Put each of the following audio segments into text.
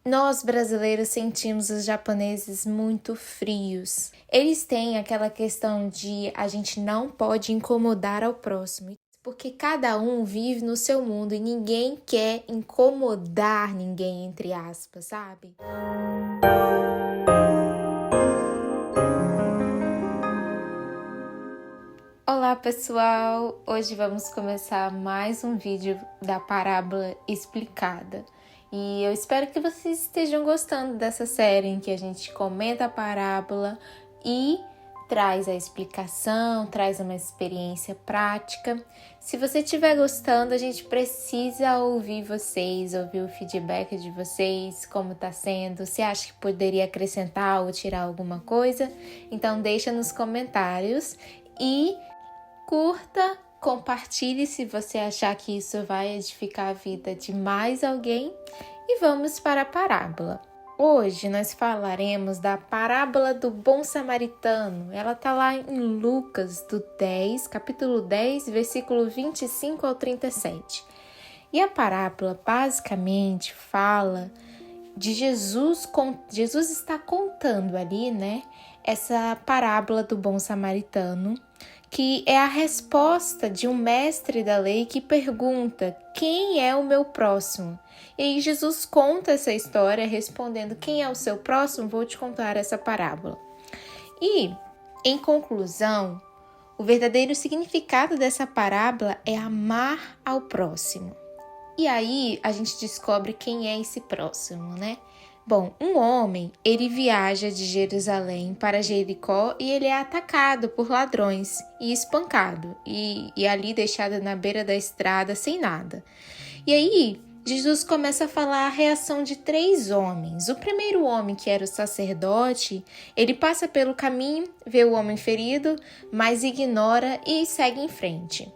Nós brasileiros sentimos os japoneses muito frios. Eles têm aquela questão de a gente não pode incomodar ao próximo, porque cada um vive no seu mundo e ninguém quer incomodar ninguém, entre aspas, sabe? Olá pessoal, hoje vamos começar mais um vídeo da parábola explicada. E eu espero que vocês estejam gostando dessa série em que a gente comenta a parábola e traz a explicação, traz uma experiência prática. Se você estiver gostando, a gente precisa ouvir vocês, ouvir o feedback de vocês, como está sendo, se acha que poderia acrescentar ou tirar alguma coisa. Então deixa nos comentários e curta, compartilhe se você achar que isso vai edificar a vida de mais alguém e vamos para a parábola. Hoje nós falaremos da parábola do bom samaritano. Ela está lá em Lucas capítulo 10, versículo 25 ao 37. E a parábola basicamente fala de Jesus está contando ali, né, essa parábola do bom samaritano, que é a resposta de um mestre da lei que pergunta: quem é o meu próximo? E aí Jesus conta essa história respondendo: quem é o seu próximo? Vou te contar essa parábola. E, em conclusão, o verdadeiro significado dessa parábola é amar ao próximo. E aí a gente descobre quem é esse próximo, né? Bom, um homem, ele viaja de Jerusalém para Jericó e ele é atacado por ladrões e espancado e ali deixado na beira da estrada sem nada. E aí Jesus começa a falar a reação de 3 homens. O primeiro homem, que era o sacerdote, ele passa pelo caminho, vê o homem ferido, mas ignora e segue em frente.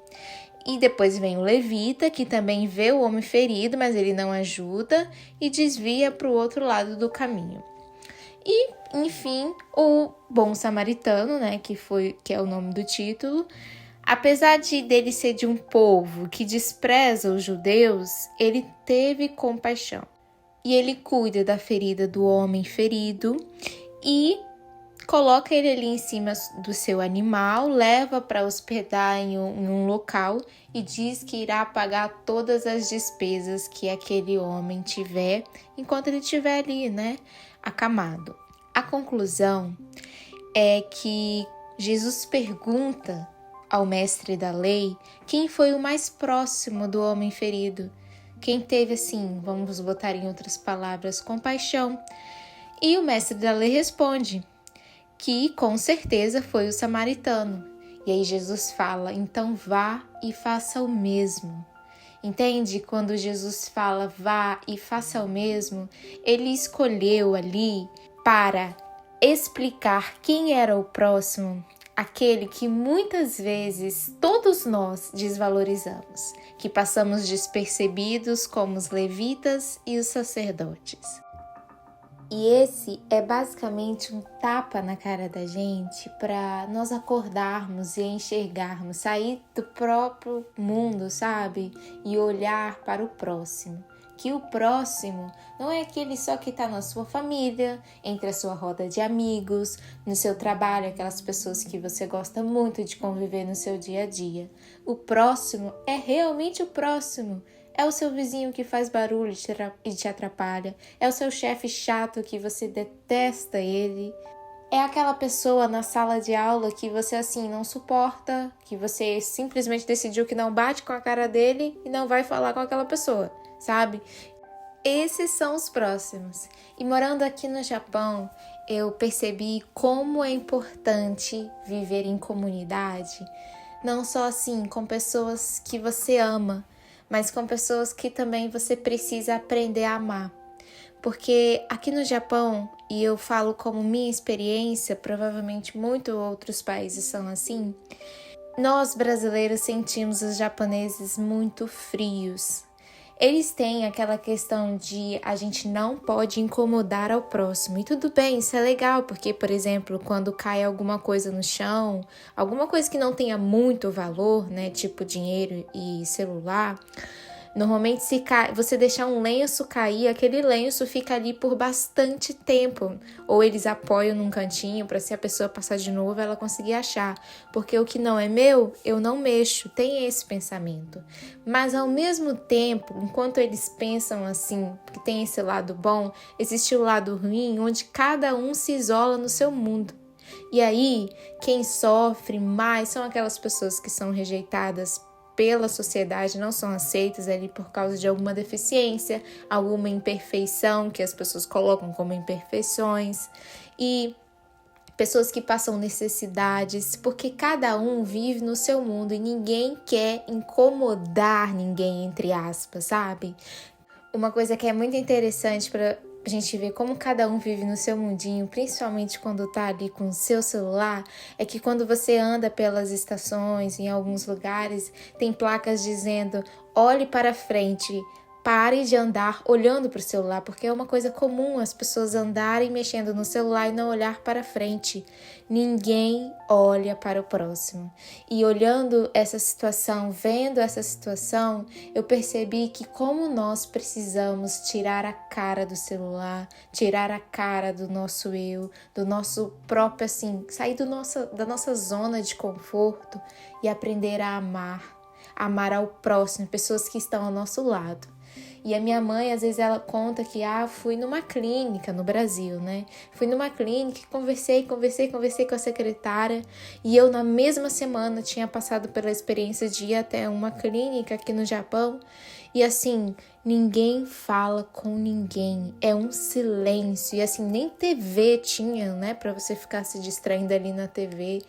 E depois vem o levita, que também vê o homem ferido, mas ele não ajuda e desvia para o outro lado do caminho. E, enfim, o bom samaritano, né, que é o nome do título, apesar dele ser de um povo que despreza os judeus, ele teve compaixão. E ele cuida da ferida do homem ferido e coloca ele ali em cima do seu animal, leva para hospedar em um local e diz que irá pagar todas as despesas que aquele homem tiver enquanto ele estiver ali, né, acamado. A conclusão é que Jesus pergunta ao mestre da lei quem foi o mais próximo do homem ferido, quem teve, assim, vamos botar em outras palavras, compaixão. E o mestre da lei responde que com certeza foi o samaritano. E aí Jesus fala: então vá e faça o mesmo. Entende? Quando Jesus fala vá e faça o mesmo, ele escolheu ali para explicar quem era o próximo, aquele que muitas vezes todos nós desvalorizamos, que passamos despercebidos como os levitas e os sacerdotes. E esse é basicamente um tapa na cara da gente para nós acordarmos e enxergarmos, sair do próprio mundo, sabe? E olhar para o próximo. Que o próximo não é aquele só que está na sua família, entre a sua roda de amigos, no seu trabalho, aquelas pessoas que você gosta muito de conviver no seu dia a dia. O próximo é realmente o próximo. É o seu vizinho que faz barulho e te atrapalha. É o seu chefe chato que você detesta ele. É aquela pessoa na sala de aula que você assim não suporta, que você simplesmente decidiu que não bate com a cara dele e não vai falar com aquela pessoa, sabe? Esses são os próximos. E morando aqui no Japão, eu percebi como é importante viver em comunidade, não só assim com pessoas que você ama, mas com pessoas que também você precisa aprender a amar. Porque aqui no Japão, e eu falo como minha experiência, provavelmente muitos outros países são assim, nós brasileiros sentimos os japoneses muito frios. Eles têm aquela questão de a gente não pode incomodar ao próximo. E tudo bem, isso é legal, porque, por exemplo, quando cai alguma coisa no chão, alguma coisa que não tenha muito valor, né, tipo dinheiro e celular, Normalmente, se você deixar um lenço cair, aquele lenço fica ali por bastante tempo. Ou eles apoiam num cantinho para, se a pessoa passar de novo, ela conseguir achar. Porque o que não é meu, eu não mexo. Tem esse pensamento. Mas ao mesmo tempo, enquanto eles pensam assim, que tem esse lado bom, existe o lado ruim, onde cada um se isola no seu mundo. E aí, quem sofre mais são aquelas pessoas que são rejeitadas pela sociedade, não são aceitas ali por causa de alguma deficiência, alguma imperfeição que as pessoas colocam como imperfeições, e pessoas que passam necessidades, porque cada um vive no seu mundo e ninguém quer incomodar ninguém, entre aspas, sabe? Uma coisa que é muito interessante para a gente ver como cada um vive no seu mundinho, principalmente quando tá ali com o seu celular, é que quando você anda pelas estações, em alguns lugares, tem placas dizendo: olhe para frente, pare de andar olhando para o celular, porque é uma coisa comum as pessoas andarem mexendo no celular e não olhar para frente. Ninguém olha para o próximo. E olhando essa situação, vendo essa situação, eu percebi que como nós precisamos tirar a cara do celular, tirar a cara do nosso eu, do nosso próprio, assim, sair da nossa zona de conforto e aprender a amar ao próximo, pessoas que estão ao nosso lado. E a minha mãe, às vezes, ela conta que fui numa clínica no Brasil, né? Fui numa clínica e conversei com a secretária, e eu na mesma semana tinha passado pela experiência de ir até uma clínica aqui no Japão, e assim, ninguém fala com ninguém, é um silêncio, e assim, nem TV tinha, né, pra você ficar se distraindo ali na TV,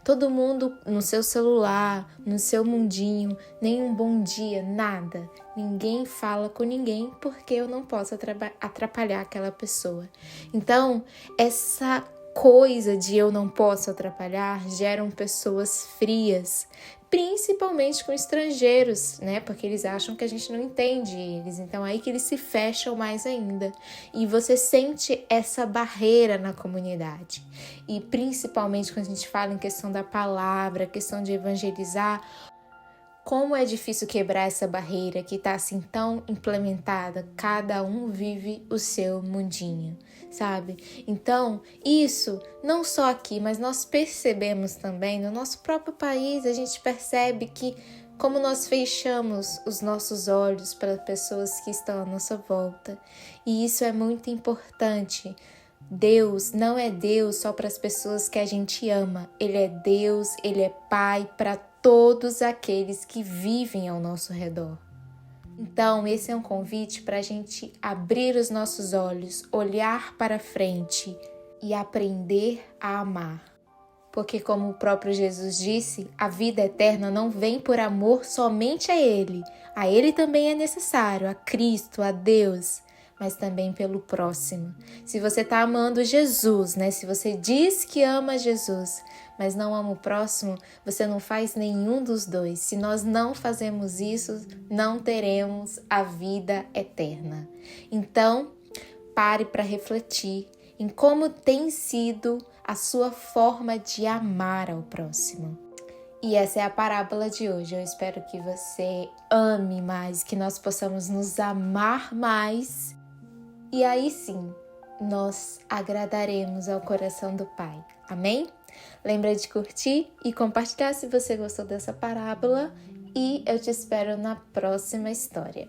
todo mundo no seu celular, no seu mundinho, nem um bom dia, nada, ninguém fala com ninguém porque eu não posso atrapalhar aquela pessoa. Então, essa coisa de eu não posso atrapalhar geram pessoas frias, principalmente com estrangeiros, né? Porque eles acham que a gente não entende eles, então é aí que eles se fecham mais ainda. E você sente essa barreira na comunidade. E principalmente quando a gente fala em questão da palavra, questão de evangelizar, como é difícil quebrar essa barreira que está assim tão implementada, cada um vive o seu mundinho, sabe? Então, isso não só aqui, mas nós percebemos também no nosso próprio país, a gente percebe que como nós fechamos os nossos olhos para pessoas que estão à nossa volta, e isso é muito importante. Deus não é Deus só para as pessoas que a gente ama, Ele é Deus, Ele é Pai para todos aqueles que vivem ao nosso redor. Então, esse é um convite para a gente abrir os nossos olhos, olhar para frente e aprender a amar. Porque, como o próprio Jesus disse, a vida eterna não vem por amor somente a Ele também é necessário, a Cristo, a Deus, mas também pelo próximo. Se você está amando Jesus, né? Se você diz que ama Jesus, mas não ama o próximo, você não faz nenhum dos dois. Se nós não fazemos isso, não teremos a vida eterna. Então, pare para refletir em como tem sido a sua forma de amar ao próximo. E essa é a parábola de hoje. Eu espero que você ame mais, que nós possamos nos amar mais. E aí sim, nós agradaremos ao coração do Pai. Amém? Lembra de curtir e compartilhar se você gostou dessa parábola. E eu te espero na próxima história.